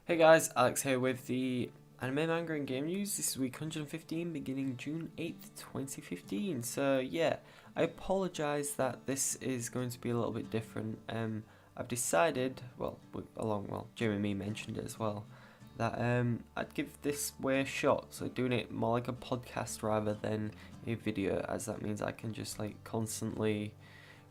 Hey guys, Alex here with the anime, manga, and game news. This is week 115, beginning June 8th, 2015. So yeah, I apologise that this is going to be a little bit different. I've decided, Jim and me mentioned it as well, that I'd give this way a shot. So doing it more like a podcast rather than a video, as that means I can just like constantly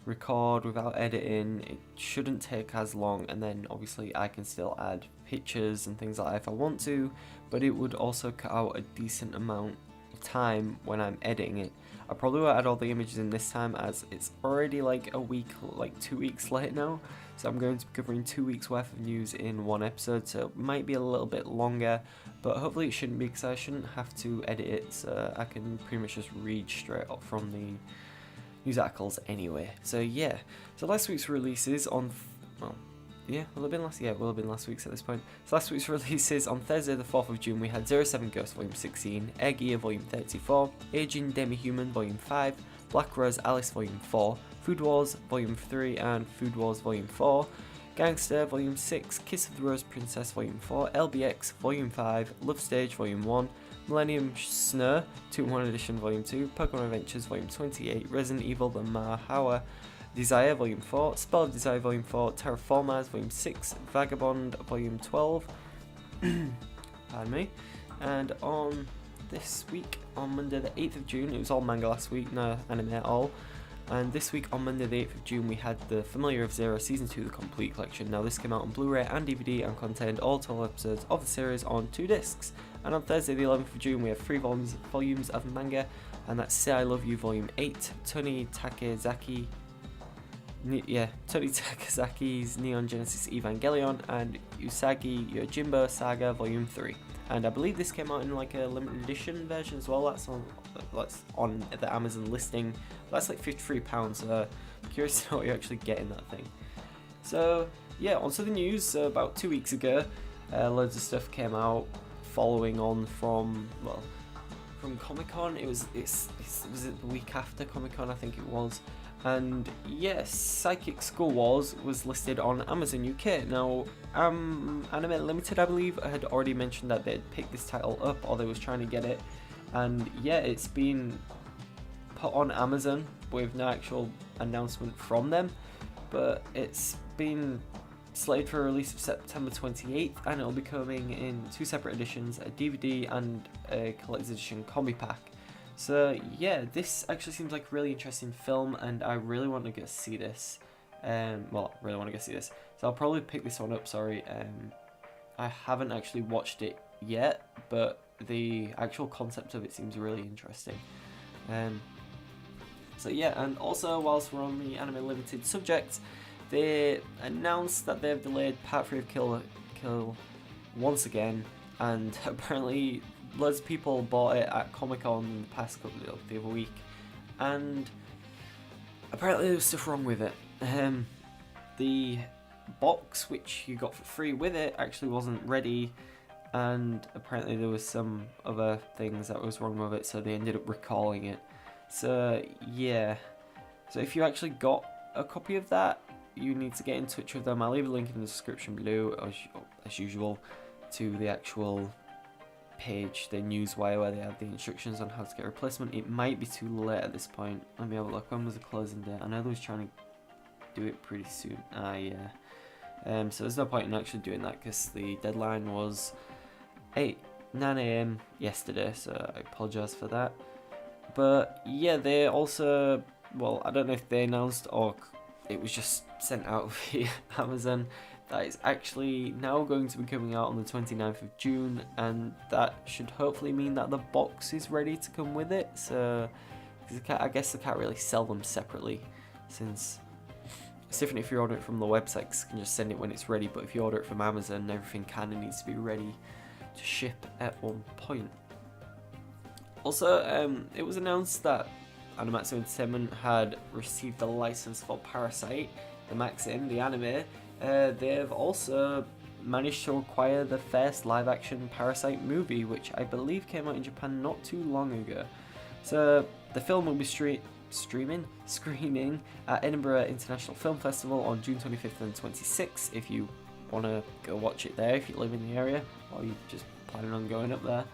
record without editing. It shouldn't take as long, and then obviously I can still add pictures and things like that if I want to, but it would also cut out a decent amount of time when I'm editing it. I probably won't add all the images in this time, as it's already like a week, like 2 weeks late now, so I'm going to be covering 2 weeks worth of news in one episode, so it might be a little bit longer, but hopefully it shouldn't be, because I shouldn't have to edit it, so I can pretty much just read straight up from the news articles anyway. So yeah, so last week's releases on, will have been last week's at this point. So last week's releases on Thursday the 4th of June, we had 07 Ghost Volume 16, Air Gear Volume 34, Aging Demi-Human Volume 5, Black Rose Alice Volume 4, Food Wars Volume 3 and Food Wars Volume 4, Gangster Volume 6, Kiss of the Rose Princess Volume 4, LBX Volume 5, Love Stage Volume 1, Millennium Snur 2-in-1 Edition Volume 2, Pokemon Adventures Volume 28, Resident Evil The Mahawa Desire Volume 4, Spell of Desire Volume 4, Terraformers Volume 6, Vagabond Volume 12, pardon me, and on this week, on Monday the 8th of June, it was all manga last week, no anime at all, and this week on Monday the 8th of June we had The Familiar of Zero Season 2 The Complete Collection. Now this came out on Blu-ray and DVD and contained all 12 episodes of the series on 2 discs. And on Thursday the 11th of June we have 3 volumes of manga, and that's Say I Love You Volume 8, Tony Takezaki's Neon Genesis Evangelion, and Usagi Yojimbo Saga Volume 3. And I believe this came out in like a limited edition version as well. That's on the Amazon listing. That's like £53, so I'm curious to know what you actually get in that thing. So yeah, onto the news. So about 2 weeks ago, loads of stuff came out following on from Comic-Con. Was it the week after Comic-Con, I think it was. And yes, Psychic School Wars was listed on Amazon UK. Now, Anime Limited, I believe, had already mentioned that they'd picked this title up, or they was trying to get it. And yeah, it's been put on Amazon with no actual announcement from them. But it's been slated for a release of September 28th, and it'll be coming in 2 separate editions, a DVD and a collector's edition combi pack. So yeah, this actually seems like a really interesting film, and I really want to go see this. So I'll probably pick this one up, I haven't actually watched it yet, but the actual concept of it seems really interesting. So yeah, and also whilst we're on the Anime Limited subject, they announced that they've delayed Part 3 of Kill once again, and apparently loads of people bought it at Comic-Con the other week, and apparently there was stuff wrong with it. The box which you got for free with it actually wasn't ready, and apparently there was some other things that was wrong with it, so they ended up recalling it. So yeah, so if you actually got a copy of that, you need to get in touch with them. I'll leave a link in the description below, as usual, to the actual page, the newswire, where they have the instructions on how to get a replacement. It might be too late at this point. Let me have a look. When was the closing date? I know they was trying to do it pretty soon. So there's no point in actually doing that, because the deadline was 9 AM yesterday, so I apologise for that. But yeah, they also, I don't know if they announced or it was just sent out via Amazon, that is actually now going to be coming out on the 29th of June, and that should hopefully mean that the box is ready to come with it. So I guess they can't really sell them separately, since it's different if you order it from the website, 'cause you can just send it when it's ready, but if you order it from Amazon, everything kind of needs to be ready to ship at one point. Also, it was announced that Animatsu Entertainment had received the license for Parasite, the Maxim, the anime. They've also managed to acquire the first live-action Parasite movie, which I believe came out in Japan not too long ago. So the film will be screening at Edinburgh International Film Festival on June 25th and 26th. If you want to go watch it there if you live in the area, or you're just planning on going up there.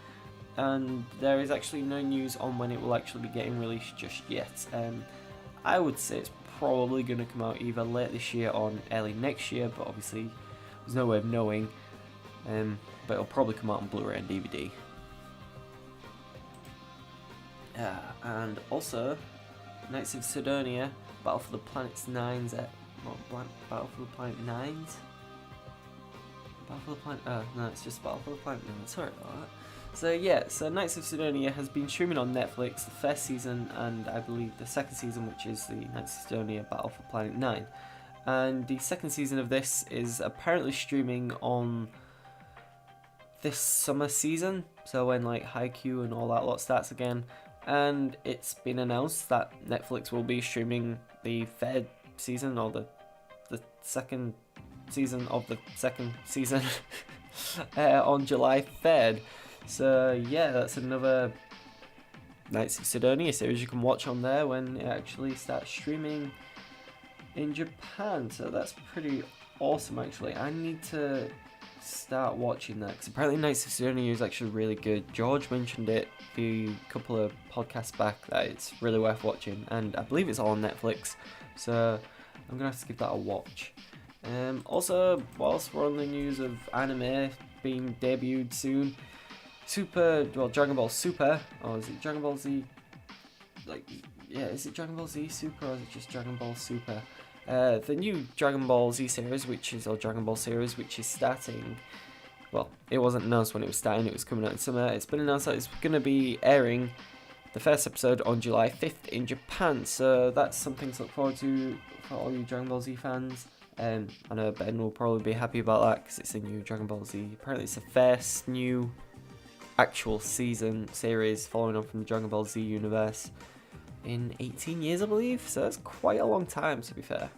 And there is actually no news on when it will actually be getting released just yet. I would say it's probably going to come out either late this year or early next year, but obviously there's no way of knowing. But it'll probably come out on Blu-ray and DVD. And also, Knights of Sidonia, Battle for the Planet's Nines at Battle for the Planet Nines? Battle for the Planet, no, it's just Battle for the Planet Nines, sorry about that. So yeah, so Knights of Sidonia has been streaming on Netflix, the first season and I believe the second season, which is the Knights of Sidonia Battle for Planet 9. And the second season of this is apparently streaming on this summer season, so when like Haikyuu and all that lot starts again. And it's been announced that Netflix will be streaming the third season, or the second season of the second season on July 3rd. So yeah, that's another Knights of Sidonia series you can watch on there when it actually starts streaming in Japan. So that's pretty awesome actually. I need to start watching that because apparently Knights of Sidonia is actually really good. George mentioned it a couple of podcasts back that it's really worth watching, and I believe it's all on Netflix, so I'm gonna have to give that a watch. Also, whilst we're on the news of anime being debuted soon, Dragon Ball Super, or is it Dragon Ball Z? Is it Dragon Ball Z Super or is it just Dragon Ball Super? The new Dragon Ball Z series, Dragon Ball series, which is starting. Well, it wasn't announced when it was starting, it was coming out in summer. It's been announced that it's going to be airing the first episode on July 5th in Japan, so that's something to look forward to for all you Dragon Ball Z fans. I know Ben will probably be happy about that because it's a new Dragon Ball Z. Apparently it's the first new actual series following on from the Dragon Ball Z universe in 18 years, I believe, so that's quite a long time to be fair.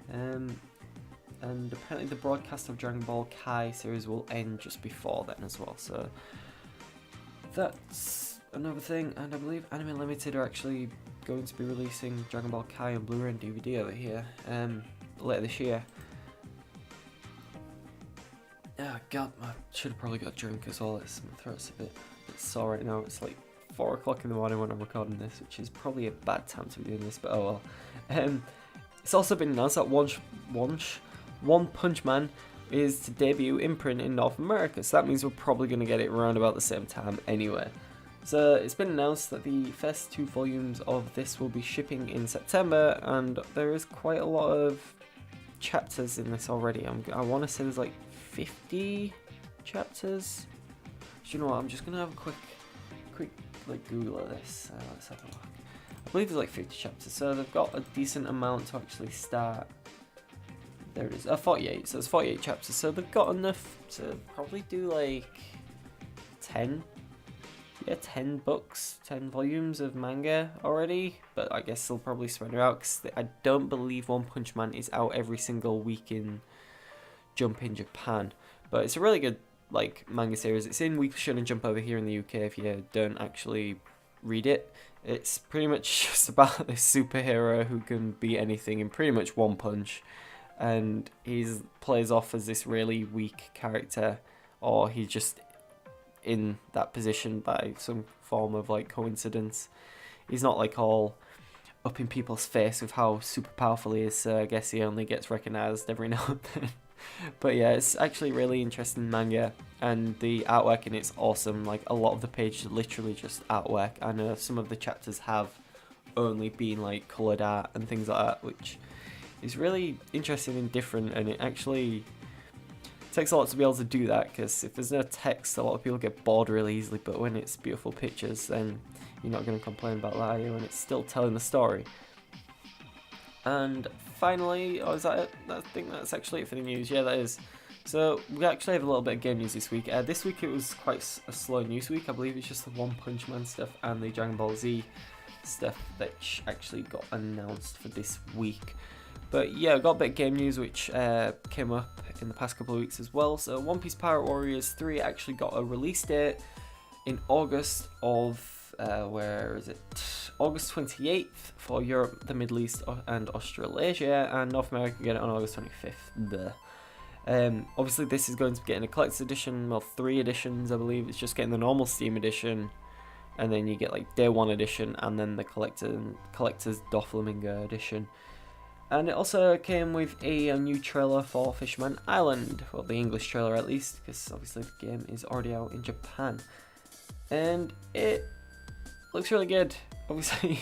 And apparently the broadcast of Dragon Ball Kai series will end just before then as well, so that's another thing. And I believe Anime Limited are actually going to be releasing Dragon Ball Kai on Blu-ray and DVD over here later this year. Oh god, I should have probably got a drink as well. My throat's a bit sore right now. It's like 4 o'clock in the morning when I'm recording this, which is probably a bad time to be doing this, but oh well. It's also been announced that One Punch Man is to debut in print in North America, so that means we're probably going to get it around about the same time anyway. So it's been announced that the first 2 volumes of this will be shipping in September, and there is quite a lot of chapters in this already. I want to say there's like 50 chapters. Do you know what? I'm just going to have a quick like Google of this. Let's have a look. I believe there's like 50 chapters, so they've got a decent amount to actually start. There it is. 48. So it's 48 chapters. So they've got enough to probably do like 10 books, 10 volumes of manga already. But I guess they'll probably spread it out because I don't believe One Punch Man is out every single week in Jump in Japan. But it's a really good like manga series. It's in Weekly Shonen Jump over here in the UK if you don't actually read it. It's pretty much just about this superhero who can beat anything in pretty much one punch, and he plays off as this really weak character, or he's just in that position by some form of like coincidence. He's not like all up in people's face with how super powerful he is, so I guess he only gets recognized every now and then. But yeah, it's actually really interesting manga, and the artwork in it's awesome. Like a lot of the pages are literally just artwork. I know some of the chapters have only been like coloured art and things like that, which is really interesting and different, and it actually takes a lot to be able to do that, because if there's no text a lot of people get bored really easily, but when it's beautiful pictures then you're not going to complain about that, are you? And it's still telling the story. And finally, is that it? I think that's actually it for the news. Yeah, that is. So we actually have a little bit of game news this week. This week it was quite a slow news week. I believe it's just the One Punch Man stuff and the Dragon Ball Z stuff that actually got announced for this week. But yeah, I got a bit of game news which came up in the past couple of weeks as well. So One Piece Pirate Warriors 3 actually got a release date in August of, where is it? August 28th for Europe, the Middle East and Australasia, and North America get it on August 25th. Obviously this is going to be getting a collector's edition, well 3 editions I believe. It's just getting the normal Steam edition, and then you get like day 1 edition, and then the collector's Doflamingo edition. And it also came with a new trailer for Fisherman Island, well the English trailer at least, because obviously the game is already out in Japan. And it looks really good. Obviously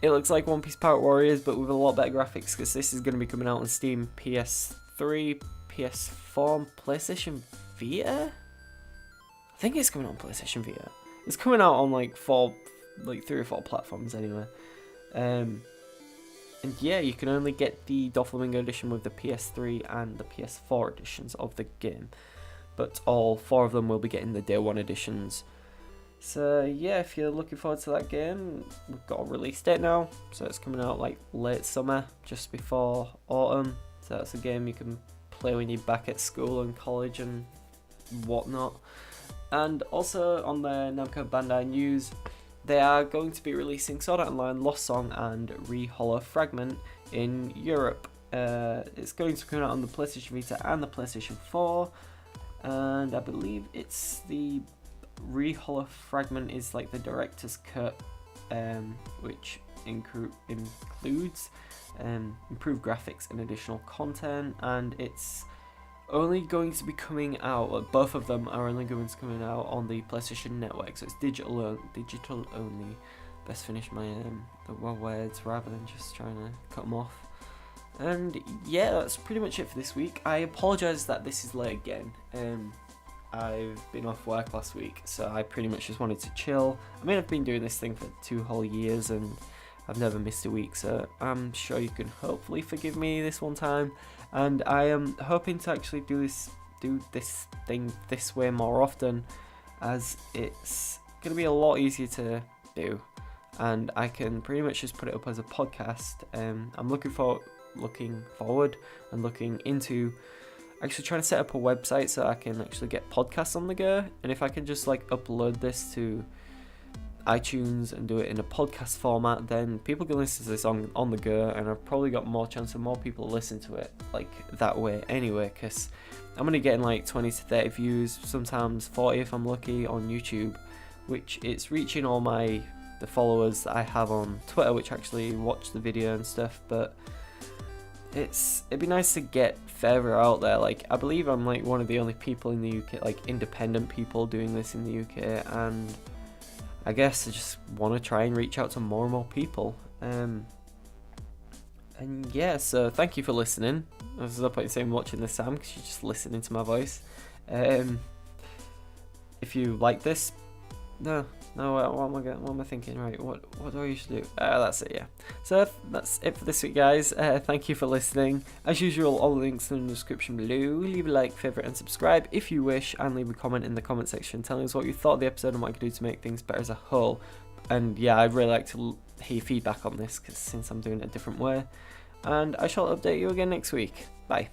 it looks like One Piece Pirate Warriors but with a lot better graphics, because this is going to be coming out on Steam, PS3, PS4, and PlayStation Vita? I think it's coming out on PlayStation Vita. It's coming out on like 3 or 4 platforms anyway. And yeah, you can only get the Doflamingo edition with the PS3 and the PS4 editions of the game. But all 4 of them will be getting the day 1 editions. So yeah, if you're looking forward to that game, we've got a release date now. So it's coming out like late summer, just before autumn. So that's a game you can play when you're back at school and college and whatnot. And also on the Namco Bandai news, they are going to be releasing Sword Art Online Lost Song and Re-Hollow Fragment in Europe. It's going to come out on the PlayStation Vita and the PlayStation 4, and I believe it's the Re-Hollow Fragment is like the director's cut, which includes improved graphics and additional content, and it's only going to be coming out, both of them are only going to be coming out on the PlayStation Network, so it's digital only. Best finish my the words rather than just trying to cut them off. And yeah, that's pretty much it for this week. I apologise that this is late again. I've been off work last week, so I pretty much just wanted to chill. I mean, I've been doing this thing for 2 whole years and I've never missed a week, so I'm sure you can hopefully forgive me this one time. And I am hoping to actually do this thing this way more often, as it's going to be a lot easier to do, and I can pretty much just put it up as a podcast. I'm looking forward and looking into actually trying to set up a website so I can actually get podcasts on the go, and if I can just like upload this to iTunes and do it in a podcast format, then people can listen to this on the go, and I've probably got more chance of more people listen to it like that way anyway, because I'm going to get like 20 to 30 views, sometimes 40 if I'm lucky, on YouTube, which it's reaching all the followers that I have on Twitter, which actually watch the video and stuff. But it'd be nice to get further out there. Like, I believe I'm like one of the only people in the UK, like independent people doing this in the UK, and I guess I just want to try and reach out to more and more people. And yeah, so thank you for listening. There's no point in saying watching this time, because you're just listening to my voice. If you like this, what am I thinking? Right, what do I usually do? That's it, yeah. So that's it for this week, guys. Thank you for listening. As usual, all the links in the description below. Leave a like, favourite, and subscribe if you wish, and leave a comment in the comment section telling us what you thought of the episode and what I could do to make things better as a whole. And yeah, I'd really like to hear feedback on this, because since I'm doing it a different way. And I shall update you again next week. Bye.